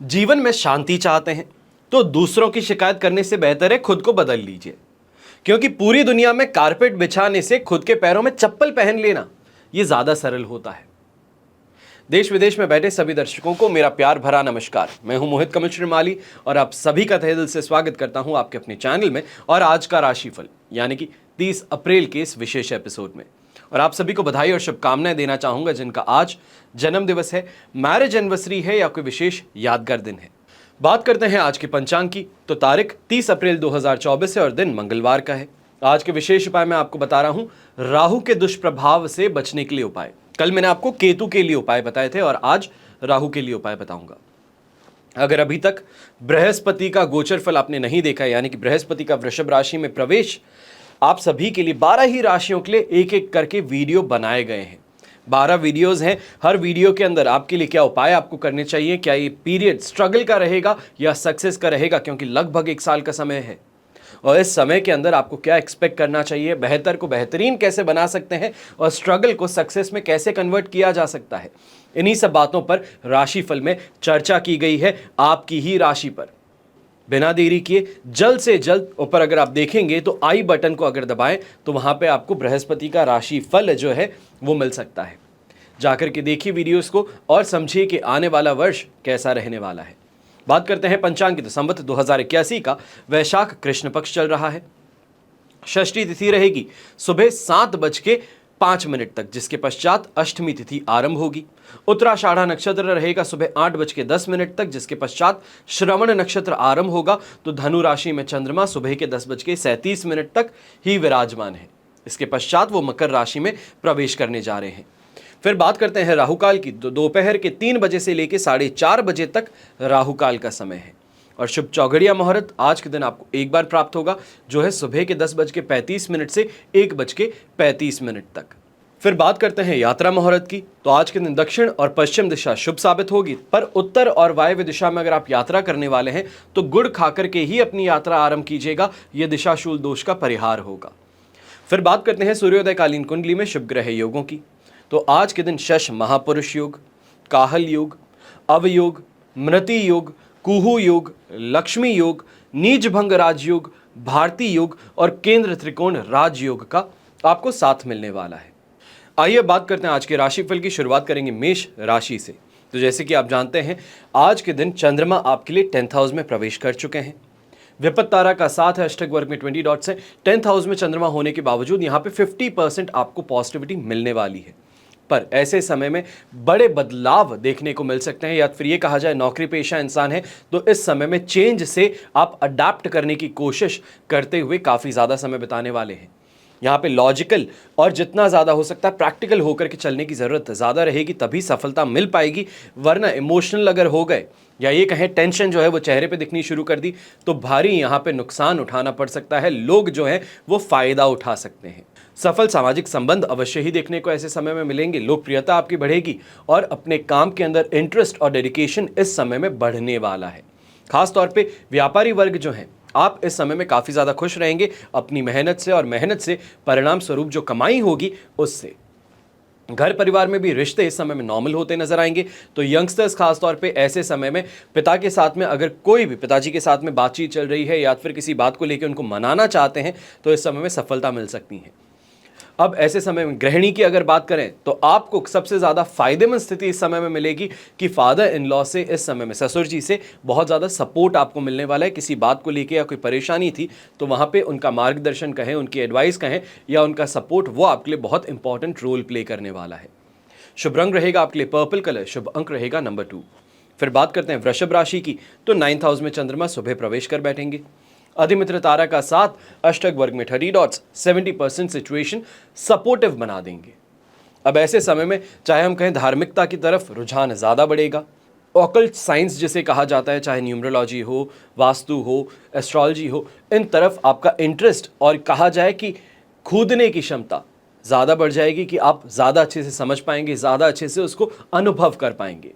जीवन में शांति चाहते हैं तो दूसरों की शिकायत करने से बेहतर है खुद को बदल लीजिए, क्योंकि पूरी दुनिया में कारपेट बिछाने से खुद के पैरों में चप्पल पहन लेना यह ज्यादा सरल होता है। देश विदेश में बैठे सभी दर्शकों को मेरा प्यार भरा नमस्कार। मैं हूं मोहित कमल श्रीमाली और आप सभी का तहे दिल से स्वागत करता हूं आपके अपने चैनल में और आज का राशिफल यानी कि 30 अप्रैल के इस विशेष एपिसोड में। और आप सभी को बधाई और शुभकामनाएं देना चाहूंगा जिनका आज जन्म दिवस है, मैरिज एनिवर्सरी है या कोई विशेष यादगार दिन है। बात करते हैं आज के पंचांग की, तो तारीख 30 अप्रैल 2024 है और दिन मंगलवार का है। आज के विशेष उपाय मैं आपको बता रहा हूं राहु के दुष्प्रभाव से बचने के लिए उपाय। कल मैंने आपको केतु के लिए उपाय बताए थे और आज राहु के लिए उपाय बताऊंगा। अगर अभी तक बृहस्पति का गोचर फल आपने नहीं देखा, यानी कि बृहस्पति का वृषभ राशि में प्रवेश आप सभी के लिए 12 ही राशियों के लिए एक एक करके वीडियो बनाए गए हैं। 12 वीडियोस हैं। हर वीडियो के अंदर आपके लिए क्या उपाय आपको करने चाहिए, क्या ये पीरियड स्ट्रगल का रहेगा या सक्सेस का रहेगा, क्योंकि लगभग 1 साल का समय है और इस समय के अंदर आपको क्या एक्सपेक्ट करना चाहिए, बेहतर को बेहतरीन कैसे बना सकते हैं और स्ट्रगल को सक्सेस में कैसे कन्वर्ट किया जा सकता है। इन्हीं सब बातों पर राशिफल में चर्चा की गई है आपकी ही राशि पर। बिना देरी किए जल्द से जल्द ऊपर अगर आप देखेंगे तो आई बटन को अगर दबाएं तो वहां पे आपको बृहस्पति का राशि फल जो है वो मिल सकता है। जाकर के देखिए वीडियोस को और समझिए कि आने वाला वर्ष कैसा रहने वाला है। बात करते हैं पंचांग की, तो संवत 2081 का वैशाख कृष्ण पक्ष चल रहा है। षष्ठी तिथि रहेगी सुबह 7:05 तक, जिसके पश्चात अष्टमी तिथि आरंभ होगी। उत्तराषाढ़ा नक्षत्र रहेगा सुबह 8:10 तक, जिसके पश्चात श्रवण नक्षत्र आरंभ होगा। तो धनु राशि में चंद्रमा सुबह के 10:37 तक ही विराजमान है। इसके पश्चात वो मकर राशि में प्रवेश करने जा रहे हैं। फिर बात करते हैं राहु काल की, तो दोपहर के 3 बजे से लेकर 4:30 बजे तक राहु काल का समय है। और शुभ चौघड़िया मुहूर्त आज के दिन आपको एक बार प्राप्त होगा, जो है सुबह के 10:35 से 1:35 तक। फिर बात करते हैं यात्रा मुहूर्त की, तो आज के दिन दक्षिण और पश्चिम दिशा शुभ साबित होगी, पर उत्तर और वायव्य दिशा में अगर आप यात्रा करने वाले हैं तो गुड़ खाकर के ही अपनी यात्रा आरंभ कीजिएगा, यह दिशाशूल दोष का परिहार होगा। फिर बात करते हैं सूर्योदय कालीन कुंडली में शुभ ग्रह योगों की, तो आज के दिन शश महापुरुष योग, काहल योग, अवयोग, मृति योग, कुहू योग, लक्ष्मी योग, नीच भंग राजयोग, भारती योग और केंद्र त्रिकोण राजयोग का आपको साथ मिलने वाला है। आइए बात करते हैं आज के राशिफल की। शुरुआत करेंगे मेष राशि से। तो जैसे कि आप जानते हैं आज के दिन चंद्रमा आपके लिए 10th हाउस में प्रवेश कर चुके हैं। विपत्त तारा का साथ है, अष्टक वर्ग में 20 डॉट्स है। 10th हाउस में चंद्रमा होने के बावजूद यहाँ पे 50% आपको पॉजिटिविटी मिलने वाली है, पर ऐसे समय में बड़े बदलाव देखने को मिल सकते हैं, या फिर ये कहा जाए नौकरी पेशा इंसान है तो इस समय में चेंज से आप अडाप्ट करने की कोशिश करते हुए काफ़ी ज़्यादा समय बिताने वाले हैं। यहाँ पे लॉजिकल और जितना ज़्यादा हो सकता है प्रैक्टिकल होकर के चलने की ज़रूरत ज़्यादा रहेगी, तभी सफलता मिल पाएगी। वरना इमोशनल अगर हो गए या ये कहें टेंशन जो है वो चेहरे पे दिखनी शुरू कर दी तो भारी यहाँ पे नुकसान उठाना पड़ सकता है। लोग जो है वो फ़ायदा उठा सकते हैं। सफल सामाजिक संबंध अवश्य ही देखने को ऐसे समय में मिलेंगे। लोकप्रियता आपकी बढ़ेगी और अपने काम के अंदर इंटरेस्ट और डेडिकेशन इस समय में बढ़ने वाला है। खास तौर पे व्यापारी वर्ग जो है आप इस समय में काफ़ी ज़्यादा खुश रहेंगे अपनी मेहनत से, और मेहनत से परिणाम स्वरूप जो कमाई होगी उससे। घर परिवार में भी रिश्ते इस समय में नॉर्मल होते नजर आएंगे। तो यंगस्टर्स खास तौर पे ऐसे समय में पिता के साथ में अगर कोई भी पिताजी के साथ में बातचीत चल रही है या फिर किसी बात को लेकर उनको मनाना चाहते हैं तो इस समय में सफलता मिल सकती है। अब ऐसे समय में गृहिणी की अगर बात करें तो आपको सबसे ज़्यादा फायदेमंद स्थिति इस समय में मिलेगी कि फादर इन लॉ से इस समय में ससुर जी से बहुत ज़्यादा सपोर्ट आपको मिलने वाला है। किसी बात को लेके या कोई परेशानी थी तो वहाँ पे उनका मार्गदर्शन कहें, उनकी एडवाइस कहें या उनका सपोर्ट, वो आपके लिए बहुत इंपॉर्टेंट रोल प्ले करने वाला है। शुभ रंग रहेगा आपके लिए पर्पल कलर, शुभ अंक रहेगा नंबर 2। फिर बात करते हैं वृषभ राशि की, तो 9th हाउस में चंद्रमा सुबह प्रवेश कर बैठेंगे। अधिमित्र तारा का साथ अष्टक वर्ग में 30 डॉट्स 70% सिचुएशन सपोर्टिव बना देंगे। अब ऐसे समय में चाहे हम कहें धार्मिकता की तरफ रुझान ज़्यादा बढ़ेगा। ऑकल्ट साइंस जिसे कहा जाता है, चाहे न्यूमरोलॉजी हो, वास्तु हो, एस्ट्रोलॉजी हो, इन तरफ आपका इंटरेस्ट और कहा जाए कि कूदने की क्षमता ज़्यादा बढ़ जाएगी कि आप ज़्यादा अच्छे से समझ पाएंगे, ज़्यादा अच्छे से उसको अनुभव कर पाएंगे।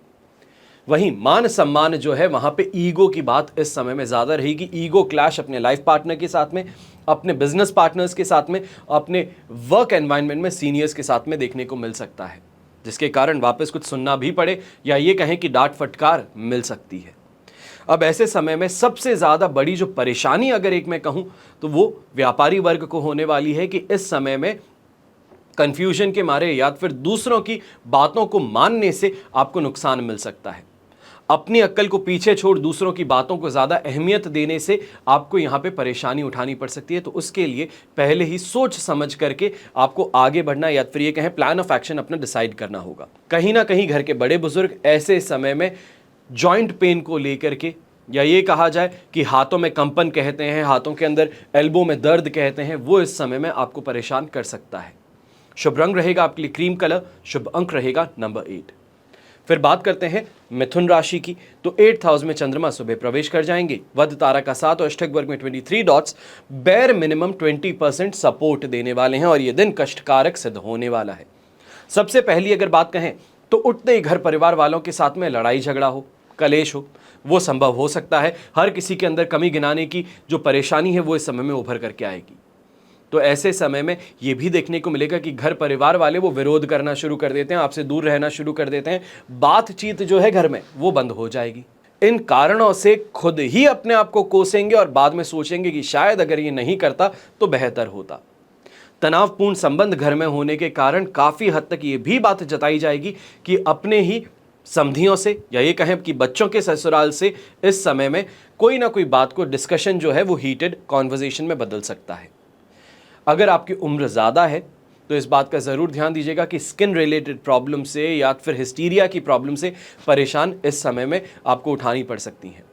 वहीं मान सम्मान जो है वहाँ पे ईगो की बात इस समय में ज़्यादा रहेगी। ईगो क्लैश अपने लाइफ पार्टनर के साथ में, अपने बिजनेस पार्टनर्स के साथ में, अपने वर्क एनवायरनमेंट में सीनियर्स के साथ में देखने को मिल सकता है, जिसके कारण वापस कुछ सुनना भी पड़े या ये कहें कि डांट फटकार मिल सकती है। अब ऐसे समय में सबसे ज़्यादा बड़ी जो परेशानी अगर एक मैं कहूँ तो वो व्यापारी वर्ग को होने वाली है कि इस समय में कंफ्यूजन के मारे या फिर दूसरों की बातों को मानने से आपको नुकसान मिल सकता है। अपनी अक्ल को पीछे छोड़ दूसरों की बातों को ज़्यादा अहमियत देने से आपको यहाँ पे परेशानी उठानी पड़ सकती है। तो उसके लिए पहले ही सोच समझ करके आपको आगे बढ़ना या फिर ये कहें प्लान ऑफ एक्शन अपना डिसाइड करना होगा। कहीं ना कहीं घर के बड़े बुजुर्ग ऐसे समय में जॉइंट पेन को लेकर के, या ये कहा जाए कि हाथों में कंपन कहते हैं, हाथों के अंदर एल्बो में दर्द कहते हैं, वो इस समय में आपको परेशान कर सकता है। शुभ रंग रहेगा आपके लिए क्रीम कलर, शुभ अंक रहेगा नंबर 8। फिर बात करते हैं मिथुन राशि की। तो 8th हाउस में चंद्रमा सुबह प्रवेश कर जाएंगे। वध तारा का 7 और अष्टक वर्ग में 23 डॉट्स बेर मिनिमम 20% सपोर्ट देने वाले हैं और यह दिन कष्टकारक सिद्ध होने वाला है। सबसे पहली अगर बात कहें तो उठते ही घर परिवार वालों के साथ में लड़ाई झगड़ा हो, कलेश हो, वो संभव हो सकता है। हर किसी के अंदर कमी गिनाने की जो परेशानी है वो इस समय में उभर करके आएगी। तो ऐसे समय में ये भी देखने को मिलेगा कि घर परिवार वाले वो विरोध करना शुरू कर देते हैं, आपसे दूर रहना शुरू कर देते हैं, बातचीत जो है घर में वो बंद हो जाएगी। इन कारणों से खुद ही अपने आप को कोसेंगे और बाद में सोचेंगे कि शायद अगर ये नहीं करता तो बेहतर होता। तनावपूर्ण संबंध घर में होने के कारण काफ़ी हद तक ये भी बात जताई जाएगी कि अपने ही समधियों से या ये कहें कि बच्चों के ससुराल से इस समय में कोई ना कोई बात को डिस्कशन जो है वो हीटेड कॉन्वर्जेशन में बदल सकता है। अगर आपकी उम्र ज़्यादा है तो इस बात का ज़रूर ध्यान दीजिएगा कि स्किन रिलेटेड प्रॉब्लम से या फिर हिस्टीरिया की प्रॉब्लम से परेशान इस समय में आपको उठानी पड़ सकती हैं।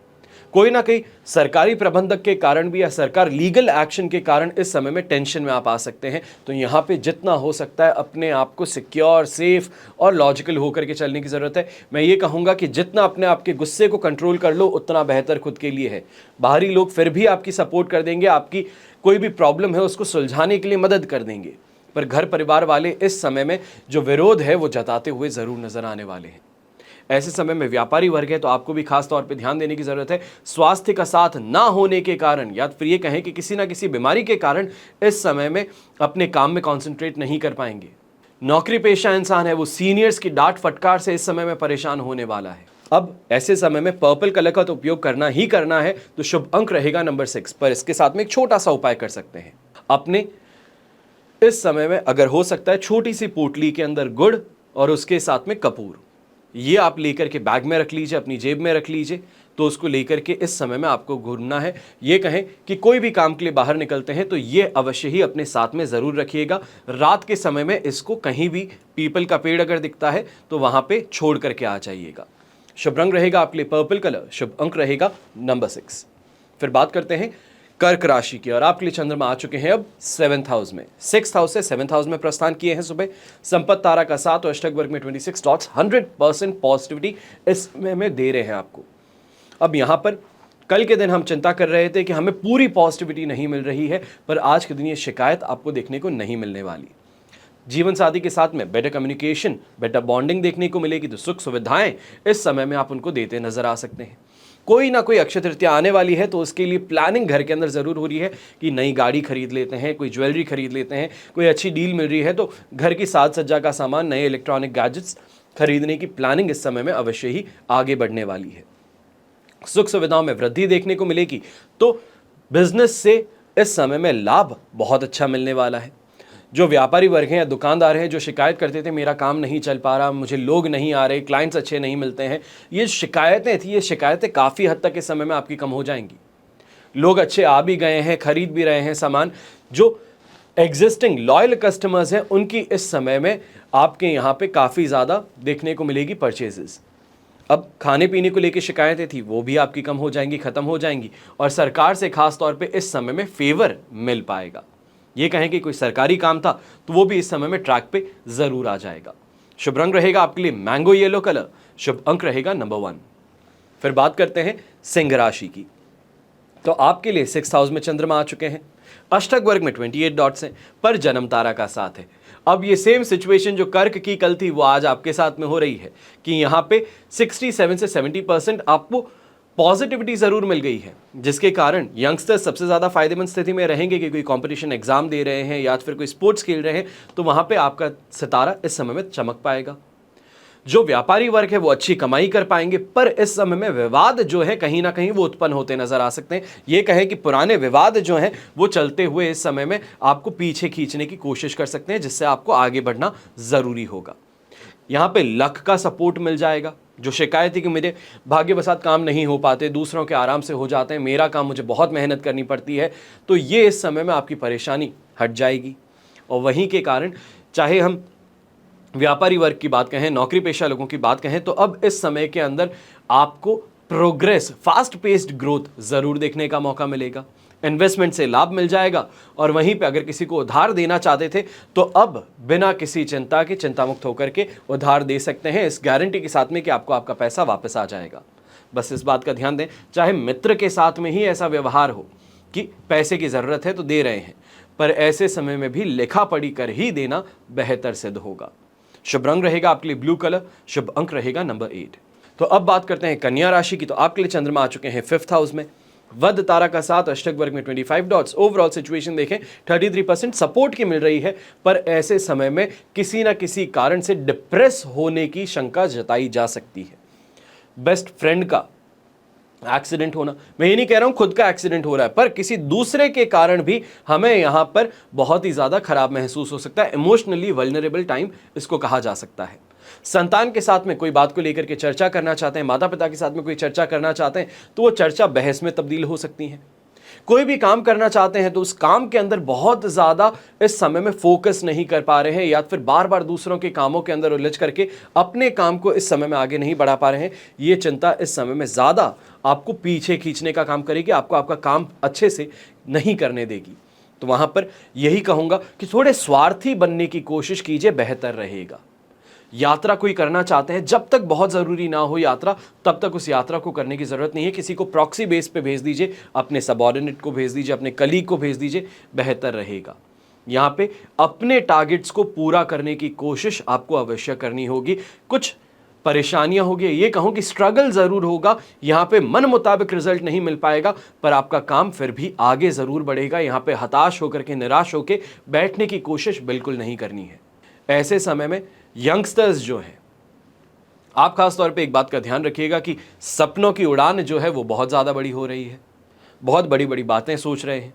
कोई ना कोई सरकारी प्रबंधक के कारण भी या सरकार लीगल एक्शन के कारण इस समय में टेंशन में आप आ सकते हैं। तो यहाँ पे जितना हो सकता है अपने आप को सिक्योर, सेफ और लॉजिकल होकर के चलने की ज़रूरत है। मैं ये कहूँगा कि जितना अपने आप के गुस्से को कंट्रोल कर लो उतना बेहतर खुद के लिए है। बाहरी लोग फिर भी आपकी सपोर्ट कर देंगे, आपकी कोई भी प्रॉब्लम है उसको सुलझाने के लिए मदद कर देंगे, पर घर परिवार वाले इस समय में जो विरोध है वो जताते हुए ज़रूर नज़र आने वाले हैं। ऐसे समय में व्यापारी वर्ग है तो आपको भी खास तौर पे ध्यान देने की ज़रूरत है। स्वास्थ्य का साथ ना होने के कारण या फिर ये कहें कि किसी ना किसी बीमारी के कारण इस समय में अपने काम में कॉन्सेंट्रेट नहीं कर पाएंगे। नौकरी पेशा इंसान है वो सीनियर्स की डांट फटकार से इस समय में परेशान होने वाला है। अब ऐसे समय में पर्पल कलर का तो उपयोग करना ही करना है। तो शुभ अंक रहेगा नंबर 6, पर इसके साथ में एक छोटा सा उपाय कर सकते हैं। अपने इस समय में अगर हो सकता है छोटी सी पोटली के अंदर गुड़ और उसके साथ में कपूर, ये आप लेकर के बैग में रख लीजिए, अपनी जेब में रख लीजिए। तो उसको लेकर के इस समय में आपको घूमना है। ये कहें कि कोई भी काम के लिए बाहर निकलते हैं तो ये अवश्य ही अपने साथ में ज़रूर रखिएगा। रात के समय में इसको कहीं भी पीपल का पेड़ अगर दिखता है तो वहाँ पे छोड़ करके आ जाइएगा। शुभ रंग रहेगा आपके लिए पर्पल कलर, शुभ अंक रहेगा नंबर 6। फिर बात करते हैं कर्क राशि की और आपके लिए चंद्रमा आ चुके हैं अब 7th हाउस में। 6th हाउस से 7th हाउस में प्रस्थान किए हैं सुबह। संपत्ति तारा का 7 और अष्टक वर्ग में 26 डॉट्स 100% पॉजिटिविटी इस में दे रहे हैं आपको। अब यहाँ पर कल के दिन हम चिंता कर रहे थे कि हमें पूरी पॉजिटिविटी नहीं मिल रही है, पर आज के दिन ये शिकायत आपको देखने को नहीं मिलने वाली। जीवन साथी के साथ में बेटर कम्युनिकेशन, बेटर बॉन्डिंग देखने को मिलेगी। तो सुख सुविधाएं इस समय में आप उनको देते नजर आ सकते हैं। कोई ना कोई अक्षय तृतीया आने वाली है तो उसके लिए प्लानिंग घर के अंदर ज़रूर हो रही है कि नई गाड़ी खरीद लेते हैं, कोई ज्वेलरी खरीद लेते हैं, कोई अच्छी डील मिल रही है तो घर की साज सज्जा का सामान, नए इलेक्ट्रॉनिक गैजेट्स खरीदने की प्लानिंग इस समय में अवश्य ही आगे बढ़ने वाली है। सुख सुविधाओं में वृद्धि देखने को मिलेगी। तो बिजनेस से इस समय में लाभ बहुत अच्छा मिलने वाला है। जो व्यापारी वर्ग हैं या दुकानदार हैं जो शिकायत करते थे मेरा काम नहीं चल पा रहा, मुझे लोग नहीं आ रहे, क्लाइंट्स अच्छे नहीं मिलते हैं, ये शिकायतें थी, ये शिकायतें काफ़ी हद तक इस समय में आपकी कम हो जाएंगी। लोग अच्छे आ भी गए हैं, खरीद भी रहे हैं सामान। जो एग्जिस्टिंग लॉयल कस्टमर्स हैं उनकी इस समय में आपके यहाँ पे काफ़ी ज़्यादा देखने को मिलेगी परचेजेस। अब खाने पीने को लेकर शिकायतें थी वो भी आपकी कम हो जाएंगी, ख़त्म हो जाएंगी। और सरकार से खास तौर पे इस समय में फेवर मिल पाएगा। ये कहें कि कोई सरकारी काम था तो वो भी इस समय में ट्रैक पे ज़रूर आ जाएगा। शुभ रंग रहेगा आपके लिए मैंगो येलो कलर, शुभ अंक रहेगा नंबर 1। फिर बात करते हैं सिंह राशि की। तो आपके लिए 6th हाउस में चंद्रमा आ चुके हैं। अष्टक वर्ग में 28 डॉट्स हैं, पर जन्म तारा का साथ है। अब ये सेम सिचुएशन जो कर्क की कल थी वो आज आपके साथ में हो रही है कि यहाँ पे 67 से 70% आपको पॉजिटिविटी ज़रूर मिल गई है, जिसके कारण यंगस्टर्स सबसे ज़्यादा फायदेमंद स्थिति में रहेंगे कि कोई कंपटीशन एग्जाम दे रहे हैं या फिर कोई स्पोर्ट्स खेल रहे हैं तो वहाँ पे आपका सितारा इस समय में चमक पाएगा। जो व्यापारी वर्ग है वो अच्छी कमाई कर पाएंगे, पर इस समय में विवाद जो है कहीं ना कहीं वो उत्पन्न होते नजर आ सकते हैं। ये कहे कि पुराने विवाद जो हैं वो चलते हुए इस समय में आपको पीछे खींचने की कोशिश कर सकते हैं, जिससे आपको आगे बढ़ना जरूरी होगा। यहां पे लक का सपोर्ट मिल जाएगा। जो शिकायत थी कि मेरे भाग्यवशात काम नहीं हो पाते, दूसरों के आराम से हो जाते हैं, मेरा काम मुझे बहुत मेहनत करनी पड़ती है, तो ये इस समय में आपकी परेशानी हट जाएगी। और वहीं के कारण चाहे हम व्यापारी वर्ग की बात कहें, नौकरी पेशा लोगों की बात कहें, तो अब इस समय के अंदर आपको प्रोग्रेस, फास्ट पेस्ड ग्रोथ जरूर देखने का मौका मिलेगा। इन्वेस्टमेंट से लाभ मिल जाएगा। और वहीं पे अगर किसी को उधार देना चाहते थे तो अब बिना किसी चिंता के चिंता मुक्त होकर के उधार दे सकते हैं, इस गारंटी के साथ में कि आपको आपका पैसा वापस आ जाएगा। बस इस बात का ध्यान दें, चाहे मित्र के साथ में ही ऐसा व्यवहार हो कि पैसे की ज़रूरत है तो दे रहे हैं, पर ऐसे समय में भी लिखा पढ़ी कर ही देना बेहतर सिद्ध होगा। शुभ रंग रहेगा आपके लिए ब्लू कलर, शुभ अंक रहेगा नंबर 8। तो अब बात करते हैं कन्या राशि की। तो आपके लिए चंद्रमा आ चुके हैं 5th हाउस में, वध तारा का साथ, अष्टक वर्ग में 25 डॉट्स। ओवरऑल सिचुएशन देखें 33% सपोर्ट की मिल रही है, पर ऐसे समय में किसी ना किसी कारण से डिप्रेस होने की शंका जताई जा सकती है। बेस्ट फ्रेंड का एक्सीडेंट होना, मैं ये नहीं कह रहा हूं खुद का एक्सीडेंट हो रहा है, पर किसी दूसरे के कारण भी हमें यहां पर बहुत ही ज्यादा खराब महसूस हो सकता है। इमोशनली वल्नरेबल टाइम इसको कहा जा सकता है। संतान के साथ में कोई बात को लेकर के चर्चा करना चाहते हैं, माता पिता के साथ में कोई चर्चा करना चाहते हैं, तो वो चर्चा बहस में तब्दील हो सकती है। कोई भी काम करना चाहते हैं तो उस काम के अंदर बहुत ज्यादा इस समय में फोकस नहीं कर पा रहे हैं, या फिर बार बार दूसरों के कामों के अंदर उलझ करके अपने काम को इस समय में आगे नहीं बढ़ा पा रहे हैं। ये चिंता इस समय में ज्यादा आपको पीछे खींचने का काम करेगी, आपको आपका काम अच्छे से नहीं करने देगी। तो वहां पर यही कहूंगा कि थोड़े स्वार्थी बनने की कोशिश कीजिए, बेहतर रहेगा। यात्रा कोई करना चाहते हैं, जब तक बहुत ज़रूरी ना हो यात्रा, तब तक उस यात्रा को करने की ज़रूरत नहीं है। किसी को प्रॉक्सी बेस पे भेज दीजिए, अपने सबऑर्डिनेट को भेज दीजिए, अपने कलीग को भेज दीजिए, बेहतर रहेगा। यहाँ पे अपने टारगेट्स को पूरा करने की कोशिश आपको अवश्य करनी होगी। कुछ परेशानियां होगी, ये कहूँ कि स्ट्रगल ज़रूर होगा, यहाँ पे मन मुताबिक रिजल्ट नहीं मिल पाएगा, पर आपका काम फिर भी आगे ज़रूर बढ़ेगा। यहाँ पे हताश होकर के, निराश होकर बैठने की कोशिश बिल्कुल नहीं करनी है। ऐसे समय में यंगस्टर्स जो हैं, आप खास तौर पे एक बात का ध्यान रखिएगा कि सपनों की उड़ान जो है वो बहुत ज़्यादा बड़ी हो रही है, बहुत बड़ी बड़ी बातें सोच रहे हैं।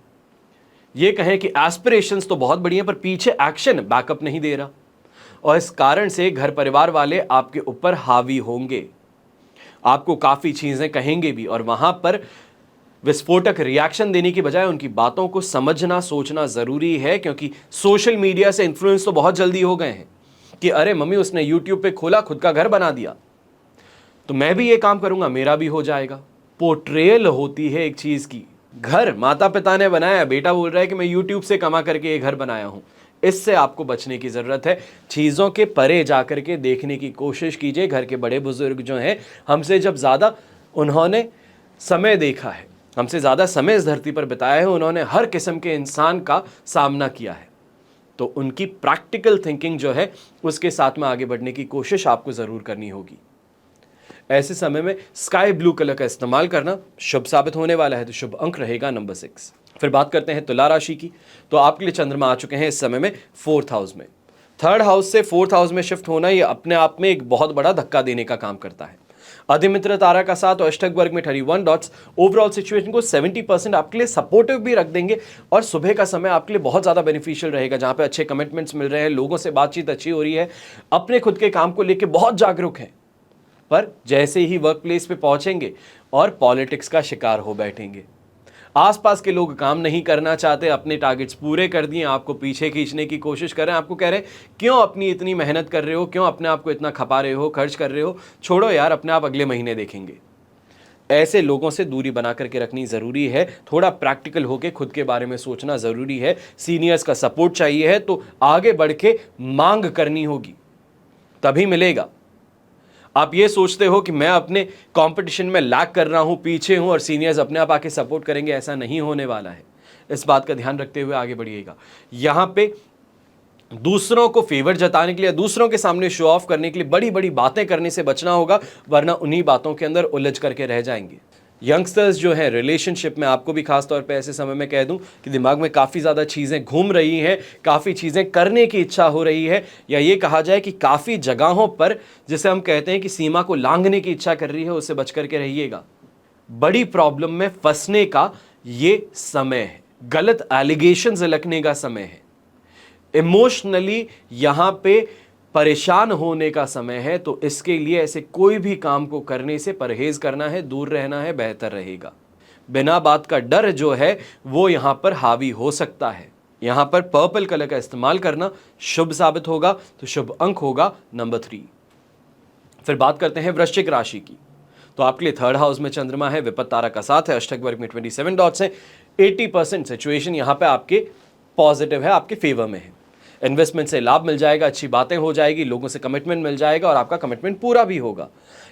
ये कहें कि एस्पिरेशंस तो बहुत बड़ी हैं, पर पीछे एक्शन बैकअप नहीं दे रहा, और इस कारण से घर परिवार वाले आपके ऊपर हावी होंगे, आपको काफ़ी चीज़ें कहेंगे भी, और वहाँ पर विस्फोटक रिएक्शन देने की बजाय उनकी बातों को समझना, सोचना ज़रूरी है। क्योंकि सोशल मीडिया से इन्फ्लुएंस तो बहुत जल्दी हो गए हैं कि अरे मम्मी उसने यूट्यूब पे खोला, खुद का घर बना दिया, तो मैं भी ये काम करूंगा, मेरा भी हो जाएगा। पोर्ट्रेयल होती है एक चीज़ की। घर माता पिता ने बनाया, बेटा बोल रहा है कि मैं यूट्यूब से कमा करके ये घर बनाया हूं। इससे आपको बचने की ज़रूरत है। चीज़ों के परे जाकर के देखने की कोशिश कीजिए। घर के बड़े बुजुर्ग जो हैं, हमसे जब ज़्यादा उन्होंने समय देखा है, हमसे ज़्यादा समय इस धरती पर बिताया है, उन्होंने हर किस्म के इंसान का सामना किया है, तो उनकी प्रैक्टिकल थिंकिंग जो है उसके साथ में आगे बढ़ने की कोशिश आपको ज़रूर करनी होगी। ऐसे समय में स्काई ब्लू कलर का इस्तेमाल करना शुभ साबित होने वाला है। तो शुभ अंक रहेगा नंबर 6। फिर बात करते हैं तुला राशि की। तो आपके लिए चंद्रमा आ चुके हैं इस समय में 4th हाउस में। 3rd हाउस से 4th हाउस में शिफ्ट होना ये अपने आप में एक बहुत बड़ा धक्का देने का काम करता है। अधिमित्र तारा का साथ और अष्टक वर्ग में 31 डॉट्स ओवरऑल सिचुएशन को 70% आपके लिए सपोर्टिव भी रख देंगे, और सुबह का समय आपके लिए बहुत ज़्यादा बेनिफिशियल रहेगा, जहाँ पे अच्छे कमिटमेंट्स मिल रहे हैं, लोगों से बातचीत अच्छी हो रही है, अपने खुद के काम को लेकर बहुत जागरूक हैं। पर जैसे ही वर्क प्लेस पे पहुंचेंगे और पॉलिटिक्स का शिकार हो बैठेंगे। आसपास के लोग काम नहीं करना चाहते, अपने टारगेट्स पूरे कर दिए, आपको पीछे खींचने की कोशिश कर रहे हैं, आपको कह रहे हैं क्यों अपनी इतनी मेहनत कर रहे हो, क्यों अपने आप को इतना खपा रहे हो, खर्च कर रहे हो, छोड़ो यार, अपने आप अगले महीने देखेंगे। ऐसे लोगों से दूरी बना करके रखनी ज़रूरी है। थोड़ा प्रैक्टिकल होकर खुद के बारे में सोचना ज़रूरी है। सीनियर्स का सपोर्ट चाहिए है तो आगे बढ़ के मांग करनी होगी, तभी मिलेगा। आप ये सोचते हो कि मैं अपने कंपटीशन में लैग कर रहा हूं, पीछे हूं, और सीनियर्स अपने आप आके सपोर्ट करेंगे, ऐसा नहीं होने वाला है। इस बात का ध्यान रखते हुए आगे बढ़िएगा। यहां पे दूसरों को फेवर जताने के लिए, दूसरों के सामने शो ऑफ करने के लिए बड़ी बड़ी बातें करने से बचना होगा, वरना उन्हीं बातों के अंदर उलझ करके रह जाएंगे। यंगस्टर्स जो हैं रिलेशनशिप में, आपको भी खास तौर पे ऐसे समय में कह दूं कि दिमाग में काफ़ी ज़्यादा चीज़ें घूम रही हैं, काफ़ी चीज़ें करने की इच्छा हो रही है, या ये कहा जाए कि काफ़ी जगहों पर जिसे हम कहते हैं कि सीमा को लांघने की इच्छा कर रही है, उससे बच करके रहिएगा। बड़ी प्रॉब्लम में फंसने का ये समय है, गलत एलिगेशंस लटकने का समय है, इमोशनली यहां पे परेशान होने का समय है। तो इसके लिए ऐसे कोई भी काम को करने से परहेज करना है, दूर रहना है, बेहतर रहेगा। बिना बात का डर जो है वो यहां पर हावी हो सकता है। यहां पर पर्पल कलर का इस्तेमाल करना शुभ साबित होगा, तो शुभ अंक होगा नंबर 3। फिर बात करते हैं वृश्चिक राशि की। तो आपके लिए 3rd हाउस में चंद्रमा है, विपत्त तारा का साथ है, अष्टक वर्ग में 27 डॉट्स हैं। 80% सिचुएशन यहां पे आपके पॉजिटिव है, आपके फेवर में है। इन्वेस्टमेंट से लाभ मिल जाएगा, अच्छी बातें हो जाएगी, लोगों से कमिटमेंट मिल जाएगा और आपका कमिटमेंट पूरा भी होगा।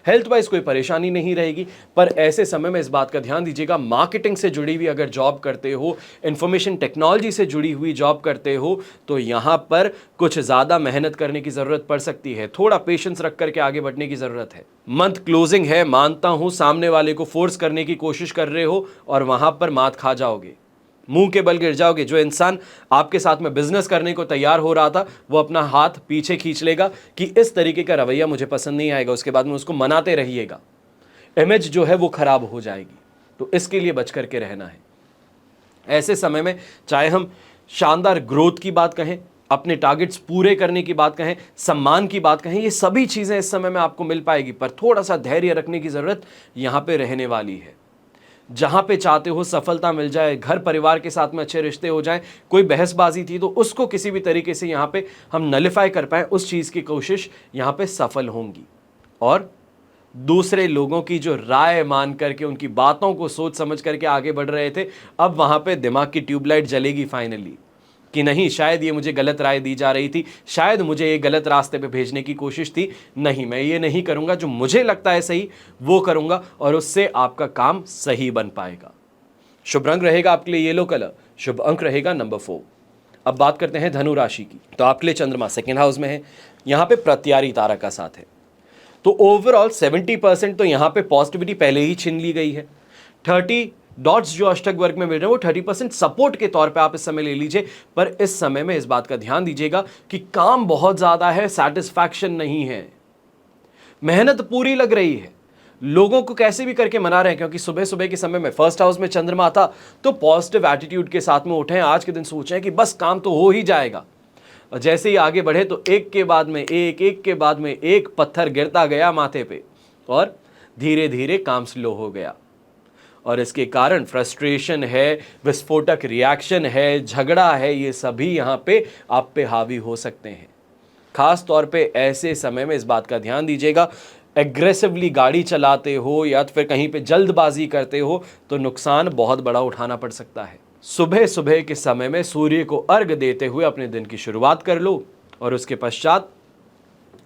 हेल्थ वाइज कोई परेशानी नहीं रहेगी। पर ऐसे समय में इस बात का ध्यान दीजिएगा, मार्केटिंग से जुड़ी हुई अगर जॉब करते हो, इंफॉर्मेशन टेक्नोलॉजी से जुड़ी हुई जॉब करते हो, तो यहाँ पर कुछ ज़्यादा मेहनत करने की ज़रूरत पड़ सकती है। थोड़ा पेशेंस रख करके आगे बढ़ने की ज़रूरत है। मंथ क्लोजिंग है, मानता हूँ सामने वाले को फोर्स करने की कोशिश कर रहे हो और वहाँ पर मात खा जाओगे, मुंह के बल गिर जाओगे। जो इंसान आपके साथ में बिजनेस करने को तैयार हो रहा था, वो अपना हाथ पीछे खींच लेगा कि इस तरीके का रवैया मुझे पसंद नहीं आएगा। उसके बाद में उसको मनाते रहिएगा, इमेज जो है वो खराब हो जाएगी। तो इसके लिए बच करके रहना है। ऐसे समय में चाहे हम शानदार ग्रोथ की बात कहें, अपने टारगेट्स पूरे करने की बात कहें, सम्मान की बात कहें, ये सभी चीजें इस समय में आपको मिल पाएगी। पर थोड़ा सा धैर्य रखने की जरूरत यहां पे रहने वाली है। जहां पे चाहते हो सफलता मिल जाए, घर परिवार के साथ में अच्छे रिश्ते हो जाएं, कोई बहसबाजी थी तो उसको किसी भी तरीके से यहां पे हम नलिफाई कर पाए, उस चीज की कोशिश यहां पे सफल होंगी। और दूसरे लोगों की जो राय मान करके, उनकी बातों को सोच समझ करके आगे बढ़ रहे थे, अब वहां पे दिमाग की ट्यूबलाइट जलेगी फाइनली कि नहीं, शायद ये मुझे गलत राय दी जा रही थी, शायद मुझे ये गलत रास्ते पे भेजने की कोशिश थी। नहीं, मैं ये नहीं करूंगा, जो मुझे लगता है सही वो करूंगा और उससे आपका काम सही बन पाएगा। शुभ रंग रहेगा आपके लिए येलो कलर, शुभ अंक रहेगा नंबर 4। अब बात करते हैं धनु राशि की। तो आपके लिए चंद्रमा 2nd हाउस में है, यहां पे प्रत्यारी तारा का साथ है। तो ओवरऑल 70% तो यहां पे पॉजिटिविटी पहले ही छीन ली गई है। 30 डॉट्स जो अष्टक वर्ग में मिल रहे हैं वो 30% सपोर्ट के तौर पे आप इस समय ले लीजिए। पर इस समय में इस बात का ध्यान दीजिएगा कि काम बहुत ज्यादा है, सैटिस्फैक्शन नहीं है। मेहनत पूरी लग रही है, लोगों को कैसे भी करके मना रहे हैं, क्योंकि सुबह सुबह के समय में 1st हाउस में चंद्रमा था तो पॉजिटिव एटीट्यूड के साथ में उठे हैं। आज के दिन सोचे हैं कि बस काम तो हो ही जाएगा। और जैसे ही आगे बढ़े तो एक के बाद में एक के बाद में एक पत्थर गिरता गया माथे पे और धीरे धीरे काम स्लो हो गया। और इसके कारण फ्रस्ट्रेशन है, विस्फोटक रिएक्शन है, झगड़ा है, ये सभी यहाँ पे आप पे हावी हो सकते हैं। खास तौर पे ऐसे समय में इस बात का ध्यान दीजिएगा, एग्रेसिवली गाड़ी चलाते हो या तो फिर कहीं पे जल्दबाजी करते हो तो नुकसान बहुत बड़ा उठाना पड़ सकता है। सुबह सुबह के समय में सूर्य को अर्घ देते हुए अपने दिन की शुरुआत कर लो और उसके पश्चात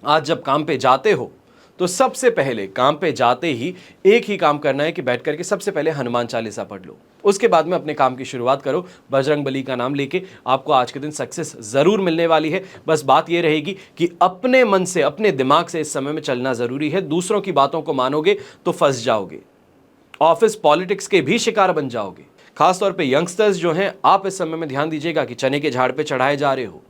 आज जब काम पे जाते हो तो सबसे पहले काम पे जाते ही एक ही काम करना है कि बैठ करके सबसे पहले हनुमान चालीसा पढ़ लो। उसके बाद में अपने काम की शुरुआत करो बजरंगबली का नाम लेके। आपको आज के दिन सक्सेस जरूर मिलने वाली है। बस बात यह रहेगी कि अपने मन से, अपने दिमाग से इस समय में चलना जरूरी है। दूसरों की बातों को मानोगे तो फंस जाओगे, ऑफिस पॉलिटिक्स के भी शिकार बन जाओगे। खासतौर पे यंगस्टर्स जो हैं, आप इस समय में ध्यान दीजिएगा कि चने के झाड़ पे चढ़ाए जा रहे हो,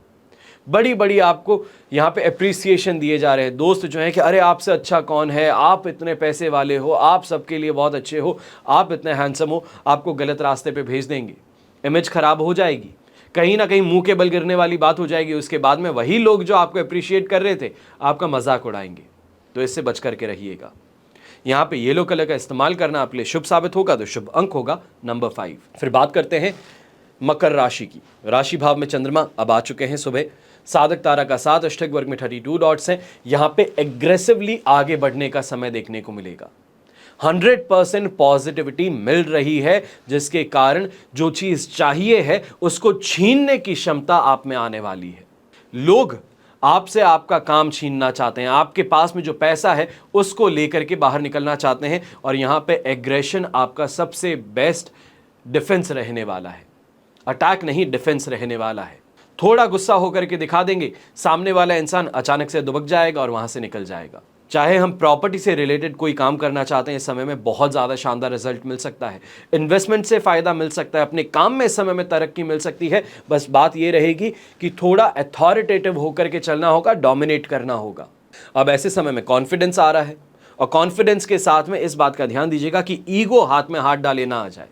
बड़ी बड़ी आपको यहाँ पे अप्रिसिएशन दिए जा रहे हैं। दोस्त जो हैं कि अरे आपसे अच्छा कौन है, आप इतने पैसे वाले हो, आप सबके लिए बहुत अच्छे हो, आप इतने हैंडसम हो, आपको गलत रास्ते पे भेज देंगे। इमेज खराब हो जाएगी, कहीं ना कहीं मुंह के बल गिरने वाली बात हो जाएगी। उसके बाद में वही लोग जो आपको अप्रिशिएट कर रहे थे आपका मजाक उड़ाएंगे। तो इससे बच करके रहिएगा। यहाँ पे येलो कलर का इस्तेमाल करना आपके लिए शुभ साबित होगा, तो शुभ अंक होगा नंबर 5। फिर बात करते हैं मकर राशि की। राशि भाव में चंद्रमा अब आ चुके हैं सुबह, साधक तारा का साथ, अष्टक वर्ग में 32 डॉट्स हैं। यहां पे एग्रेसिवली आगे बढ़ने का समय देखने को मिलेगा। 100% पॉजिटिविटी मिल रही है, जिसके कारण जो चीज चाहिए है उसको छीनने की क्षमता आप में आने वाली है। लोग आपसे आपका काम छीनना चाहते हैं, आपके पास में जो पैसा है उसको लेकर के बाहर निकलना चाहते हैं। और यहां पे एग्रेशन आपका सबसे बेस्ट डिफेंस रहने वाला है। अटैक नहीं, डिफेंस रहने वाला है। थोड़ा गुस्सा होकर के दिखा देंगे, सामने वाला इंसान अचानक से दुबक जाएगा और वहां से निकल जाएगा। चाहे हम प्रॉपर्टी से रिलेटेड कोई काम करना चाहते हैं, इस समय में बहुत ज़्यादा शानदार रिजल्ट मिल सकता है। इन्वेस्टमेंट से फ़ायदा मिल सकता है, अपने काम में इस समय में तरक्की मिल सकती है। बस बात ये रहेगी कि थोड़ा अथॉरिटेटिव होकर के चलना होगा, डोमिनेट करना होगा। अब ऐसे समय में कॉन्फिडेंस आ रहा है, और कॉन्फिडेंस के साथ में इस बात का ध्यान दीजिएगा कि ईगो हाथ में हाथ डाले ना आ जाए,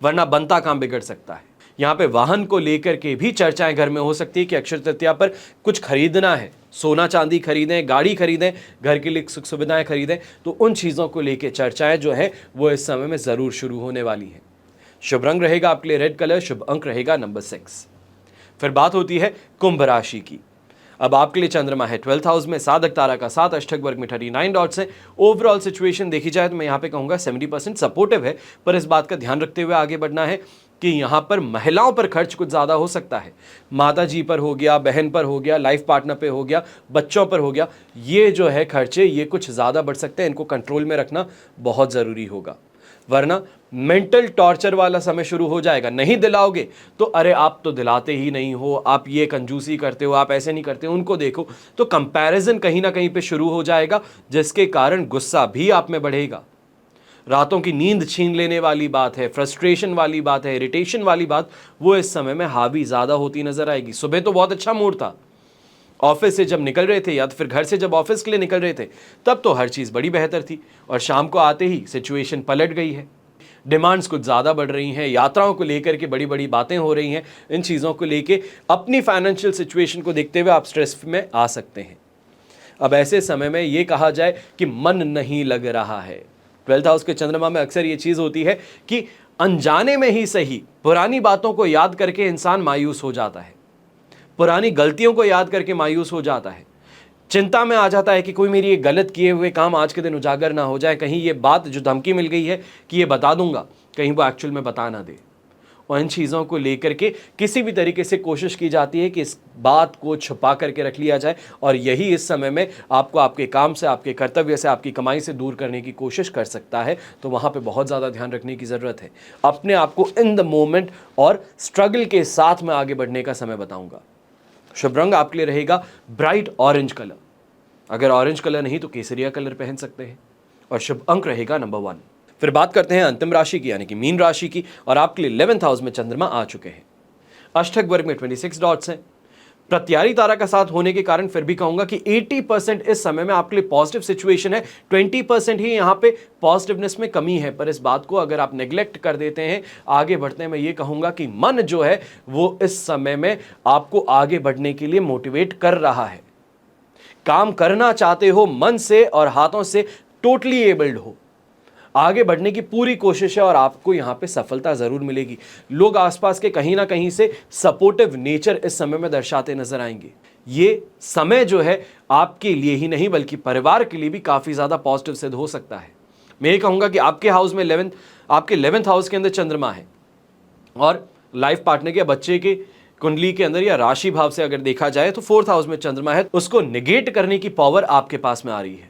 वरना बनता काम बिगड़ सकता है। यहाँ पे वाहन को लेकर के भी चर्चाएं घर में हो सकती है कि अक्षय तृतीया पर कुछ खरीदना है, सोना चांदी खरीदें, गाड़ी खरीदें, घर के लिए सुख सुविधाएं खरीदें, तो उन चीज़ों को लेकर चर्चाएं जो है वो इस समय में ज़रूर शुरू होने वाली हैं। शुभ रंग रहेगा आपके लिए रेड कलर, शुभ अंक रहेगा नंबर 6। फिर बात होती है कुंभ राशि की। अब आपके लिए चंद्रमा है 12th हाउस में, साधक तारा का 7, अष्टक वर्ग में 39 डॉट्स हैं। ओवरऑल सिचुएशन देखी जाए तो मैं यहाँ पे कहूँगा 70% सपोर्टिव है, पर इस बात का ध्यान रखते हुए आगे बढ़ना है कि यहाँ पर महिलाओं पर खर्च कुछ ज़्यादा हो सकता है। माता जी पर हो गया, बहन पर हो गया, लाइफ पार्टनर पे हो गया, बच्चों पर हो गया, ये जो है खर्चे ये कुछ ज़्यादा बढ़ सकते हैं। इनको कंट्रोल में रखना बहुत ज़रूरी होगा, वरना मेंटल टॉर्चर वाला समय शुरू हो जाएगा। नहीं दिलाओगे तो अरे आप तो दिलाते ही नहीं हो, आप ये कंजूसी करते हो, आप ऐसे नहीं करते हो, उनको देखो, तो कंपैरिजन कहीं ना कहीं पे शुरू हो जाएगा, जिसके कारण गुस्सा भी आप में बढ़ेगा। रातों की नींद छीन लेने वाली बात है, फ्रस्ट्रेशन वाली बात है, इरिटेशन वाली बात, वो इस समय में हावी ज़्यादा होती नजर आएगी। सुबह तो बहुत अच्छा मूड था, ऑफिस से जब निकल रहे थे या तो फिर घर से जब ऑफिस के लिए निकल रहे थे तब तो हर चीज़ बड़ी बेहतर थी, और शाम को आते ही सिचुएशन पलट गई है। डिमांड्स कुछ ज़्यादा बढ़ रही हैं, यात्राओं को लेकर के बड़ी बड़ी बातें हो रही हैं। इन चीज़ों को लेके अपनी फाइनेंशियल सिचुएशन को देखते हुए आप स्ट्रेस में आ सकते हैं। अब ऐसे समय में ये कहा जाए कि मन नहीं लग रहा है। 12th हाउस के चंद्रमा में अक्सर ये चीज़ होती है कि अनजाने में ही सही पुरानी बातों को याद करके इंसान मायूस हो जाता है, पुरानी गलतियों को याद करके मायूस हो जाता है, चिंता में आ जाता है कि कोई मेरी ये गलत किए हुए काम आज के दिन उजागर ना हो जाए, कहीं ये बात जो धमकी मिल गई है कि ये बता दूंगा, कहीं वो एक्चुअल में बता ना दे। और इन चीज़ों को लेकर के किसी भी तरीके से कोशिश की जाती है कि इस बात को छुपा करके रख लिया जाए, और यही इस समय में आपको आपके काम से, आपके कर्तव्य से, आपकी कमाई से दूर करने की कोशिश कर सकता है। तो वहाँ पे बहुत ज़्यादा ध्यान रखने की ज़रूरत है। अपने आप को इन द मोमेंट और स्ट्रगल के साथ में आगे बढ़ने का समय बताऊँगा। शुभ रंग आपके लिए रहेगा ब्राइट ऑरेंज कलर, अगर ऑरेंज कलर नहीं तो केसरिया कलर पहन सकते हैं, और शुभ अंक रहेगा नंबर 1। फिर बात करते हैं अंतिम राशि की, यानी कि मीन राशि की, और आपके लिए 11th हाउस में चंद्रमा आ चुके हैं। अष्टक वर्ग में 26 डॉट्स हैं। प्रत्यारी तारा का साथ होने के कारण फिर भी कहूंगा कि 80% इस समय में आपके लिए पॉजिटिव सिचुएशन है, 20% ही यहाँ पे पॉजिटिवनेस में कमी है। पर इस बात को अगर आप नेग्लेक्ट कर देते हैं, आगे बढ़ते हैं, मैं ये कहूंगा कि मन जो है वो इस समय में आपको आगे बढ़ने के लिए मोटिवेट कर रहा है। काम करना चाहते हो मन से और हाथों से, टोटली एबल्ड हो, आगे बढ़ने की पूरी कोशिश है, और आपको यहां पे सफलता जरूर मिलेगी। लोग आसपास के कहीं ना कहीं से सपोर्टिव नेचर इस समय में दर्शाते नजर आएंगे। ये समय जो है आपके लिए ही नहीं बल्कि परिवार के लिए भी काफी ज्यादा पॉजिटिव सिद्ध हो सकता है। मैं ये कहूंगा कि आपके हाउस में 11th हाउस के अंदर चंद्रमा है, और लाइफ पार्टनर के बच्चे के कुंडली के अंदर या राशि भाव से अगर देखा जाए तो 4th हाउस में चंद्रमा है। उसको निगेट करने की पावर आपके पास में आ रही है,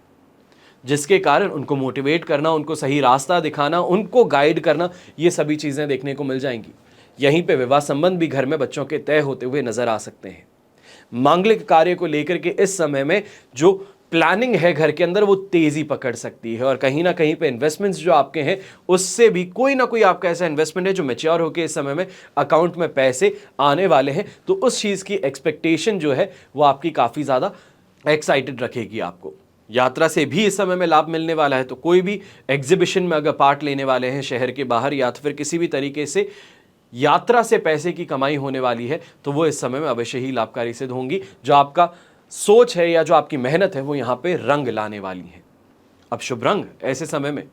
जिसके कारण उनको मोटिवेट करना, उनको सही रास्ता दिखाना, उनको गाइड करना, ये सभी चीज़ें देखने को मिल जाएंगी। यहीं पे विवाह संबंध भी घर में बच्चों के तय होते हुए नजर आ सकते हैं। मांगलिक कार्य को लेकर के इस समय में जो प्लानिंग है घर के अंदर वो तेजी पकड़ सकती है, और कहीं ना कहीं पे इन्वेस्टमेंट्स जो आपके हैं उससे भी कोई ना कोई आपका ऐसा इन्वेस्टमेंट है जो मैच्योर होकर इस समय में अकाउंट में पैसे आने वाले हैं। तो उस चीज़ की एक्सपेक्टेशन जो है वो आपकी काफ़ी ज़्यादा एक्साइटेड रखेगी आपको। यात्रा से भी इस समय में लाभ मिलने वाला है, तो कोई भी एग्जीबिशन में अगर पार्ट लेने वाले हैं शहर के बाहर, या तो फिर किसी भी तरीके से यात्रा से पैसे की कमाई होने वाली है, तो वो इस समय में अवश्य ही लाभकारी सिद्ध होंगी। जो आपका सोच है या जो आपकी मेहनत है वो यहाँ पे रंग लाने वाली है। अब शुभ रंग ऐसे समय में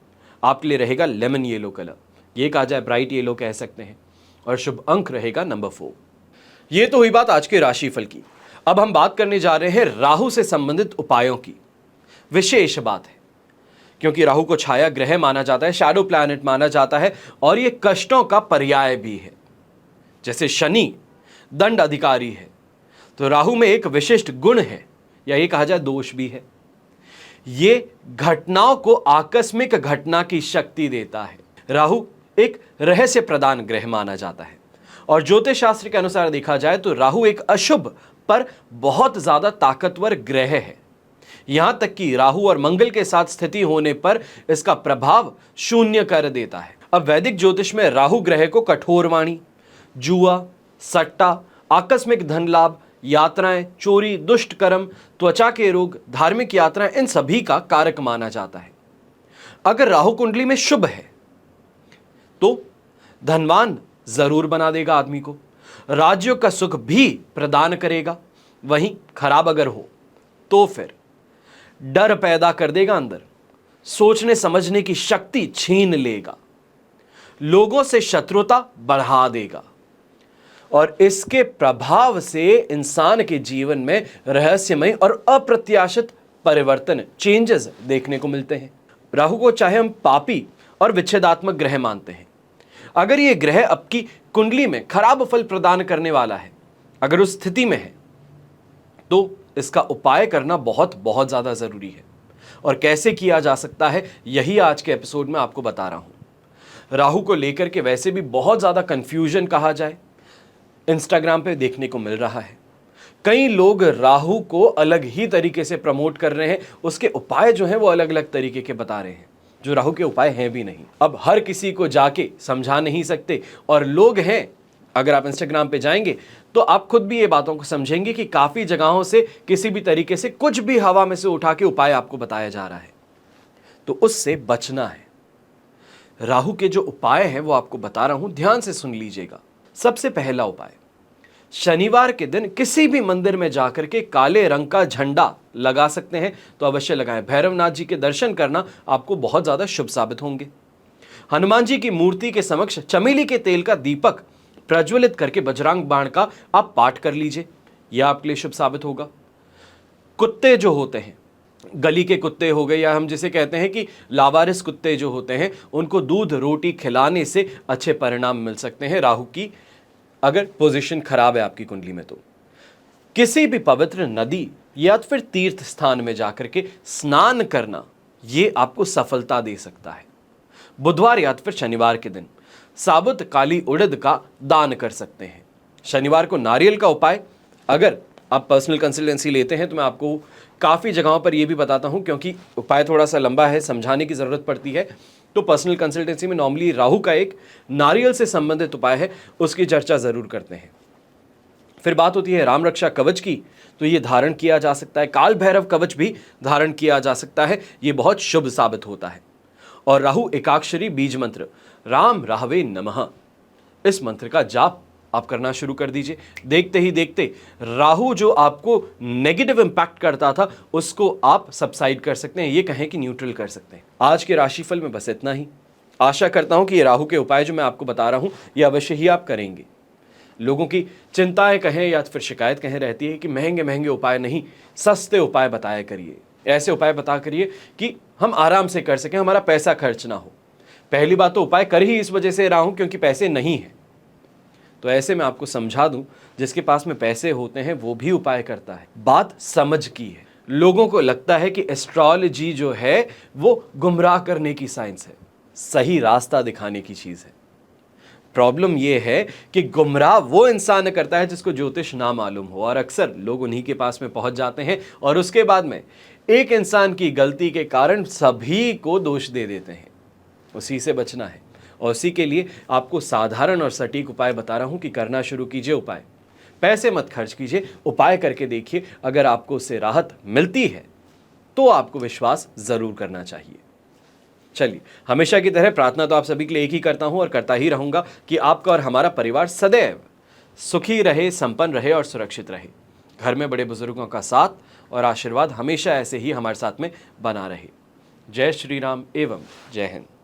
आपके लिए रहेगा लेमन येलो कलर, ये कहा जाए ब्राइट येलो कह सकते हैं, और शुभ अंक रहेगा नंबर 4। ये तो हुई बात आज के राशिफल की। अब हम बात करने जा रहे हैं राहु से संबंधित उपायों की। विशेष बात है क्योंकि राहु को छाया ग्रह माना जाता है, शैडो प्लैनेट माना जाता है, और ये कष्टों का पर्याय भी है। जैसे शनि दंड अधिकारी है, तो राहु में एक विशिष्ट गुण है, या ये कहा जाए दोष भी है। ये घटनाओं को आकस्मिक घटना की शक्ति देता है। राहु एक रहस्य प्रदान ग्रह माना जाता है, और ज्योतिष शास्त्र के अनुसार देखा जाए तो राहु एक अशुभ पर बहुत ज्यादा ताकतवर ग्रह है। यहां तक कि राहु और मंगल के साथ स्थिति होने पर इसका प्रभाव शून्य कर देता है। अब वैदिक ज्योतिष में राहु ग्रह को कठोर वाणी, जुआ, सट्टा, आकस्मिक धन लाभ, यात्राएं, चोरी, दुष्ट कर्म, त्वचा के रोग, धार्मिक यात्राएं, इन सभी का कारक माना जाता है। अगर राहु कुंडली में शुभ है तो धनवान जरूर बना देगा आदमी को, राज्यों का सुख भी प्रदान करेगा। वहीं खराब अगर हो तो फिर डर पैदा कर देगा अंदर, सोचने समझने की शक्ति छीन लेगा, लोगों से शत्रुता बढ़ा देगा और इसके प्रभाव से इंसान के जीवन में रहस्यमय और अप्रत्याशित परिवर्तन, चेंजेस देखने को मिलते हैं। राहु को चाहे हम पापी और विच्छेदात्मक ग्रह मानते हैं, अगर यह ग्रह आपकी कुंडली में खराब फल प्रदान करने वाला है, अगर उस स्थिति में है, तो इसका उपाय करना बहुत बहुत ज्यादा जरूरी है। और कैसे किया जा सकता है यही आज के एपिसोड में आपको बता रहा हूं। राहु को लेकर के वैसे भी बहुत ज्यादा कंफ्यूजन कहा जाए इंस्टाग्राम पे देखने को मिल रहा है। कई लोग राहु को अलग ही तरीके से प्रमोट कर रहे हैं, उसके उपाय जो हैं वो अलग अलग तरीके के बता रहे हैं, जो राहु के उपाय हैं भी नहीं। अब हर किसी को जाके समझा नहीं सकते, और लोग हैं, अगर आप इंस्टाग्राम पे जाएंगे तो आप खुद भी ये बातों को समझेंगे कि काफी जगहों से किसी भी तरीके से कुछ भी हवा में से उठा के उपाय आपको बताया जा रहा है, तो उससे बचना है। राहु के जो उपाय हैं वो आपको बता रहा हूं, ध्यान से सुन लीजिएगा। सबसे पहला उपाय, शनिवार के दिन किसी भी मंदिर में जाकर के काले रंग का झंडा लगा सकते हैं तो अवश्य लगाएं। भैरवनाथ जी के दर्शन करना आपको बहुत ज्यादा शुभ साबित होंगे। हनुमान जी की मूर्ति के समक्ष चमेली के तेल का दीपक प्रज्वलित करके बजरंग बाण का आप पाठ कर लीजिए, यह आपके लिए शुभ साबित होगा। कुत्ते जो होते हैं, गली के कुत्ते हो गए, या हम जिसे कहते हैं कि लावारिस कुत्ते जो होते हैं, उनको दूध रोटी खिलाने से अच्छे परिणाम मिल सकते हैं राहु की अगर पोजीशन खराब है आपकी कुंडली में। तो किसी भी पवित्र नदी या फिर तीर्थ स्थान में जाकर के स्नान करना, यह आपको सफलता दे सकता है। बुधवार या फिर शनिवार के दिन साबुत काली उड़द का दान कर सकते हैं। शनिवार को नारियल का उपाय, अगर आप पर्सनल कंसल्टेंसी लेते हैं तो मैं आपको काफ़ी जगहों पर यह भी बताता हूं, क्योंकि उपाय थोड़ा सा लंबा है, समझाने की ज़रूरत पड़ती है, तो पर्सनल कंसल्टेंसी में नॉर्मली राहु का एक नारियल से संबंधित उपाय है, उसकी चर्चा ज़रूर करते हैं। फिर बात होती है राम रक्षा कवच की, तो ये धारण किया जा सकता है। काल भैरव कवच भी धारण किया जा सकता है, ये बहुत शुभ साबित होता है। और राहु एकाक्षरी बीज मंत्र राम राहवे नमः, इस मंत्र का जाप आप करना शुरू कर दीजिए। देखते ही देखते राहु जो आपको नेगेटिव इंपैक्ट करता था उसको आप सबसाइड कर सकते हैं, ये कहें कि न्यूट्रल कर सकते हैं। आज के राशिफल में बस इतना ही। आशा करता हूं कि ये राहु के उपाय जो मैं आपको बता रहा हूं ये अवश्य ही आप करेंगे। लोगों की चिंताएं कहें या फिर शिकायत कहें रहती है कि महंगे महंगे उपाय नहीं, सस्ते उपाय बताया करिए, ऐसे उपाय बता करिए कि हम आराम से कर सकें, हमारा पैसा खर्च ना हो। पहली बात तो उपाय कर ही इस वजह से रहा हूं क्योंकि पैसे नहीं हैं, तो ऐसे में आपको समझा दूं, जिसके पास में पैसे होते हैं वो भी उपाय करता है। बात समझ की है। लोगों को लगता है कि एस्ट्रोलॉजी जो है वो गुमराह करने की साइंस है, सही रास्ता दिखाने की चीज है। प्रॉब्लम यह है कि गुमराह वो इंसान करता है जिसको ज्योतिष ना मालूम हो, और अक्सर लोग उन्हीं के पास में पहुंच जाते हैं और उसके बाद में एक इंसान की गलती के कारण सभी को दोष दे देते हैं। उसी से बचना है, और उसी के लिए आपको साधारण और सटीक उपाय बता रहा हूं कि करना शुरू कीजिए उपाय। पैसे मत खर्च कीजिए, उपाय करके देखिए, अगर आपको उससे राहत मिलती है तो आपको विश्वास जरूर करना चाहिए। चलिए, हमेशा की तरह प्रार्थना तो आप सभी के लिए एक ही करता हूं और करता ही रहूंगा कि आपका और हमारा परिवार सदैव सुखी रहे, संपन्न रहे और सुरक्षित रहे। घर में बड़े बुजुर्गों का साथ और आशीर्वाद हमेशा ऐसे ही हमारे साथ में बना रहे। जय श्री राम एवं जय हिंद।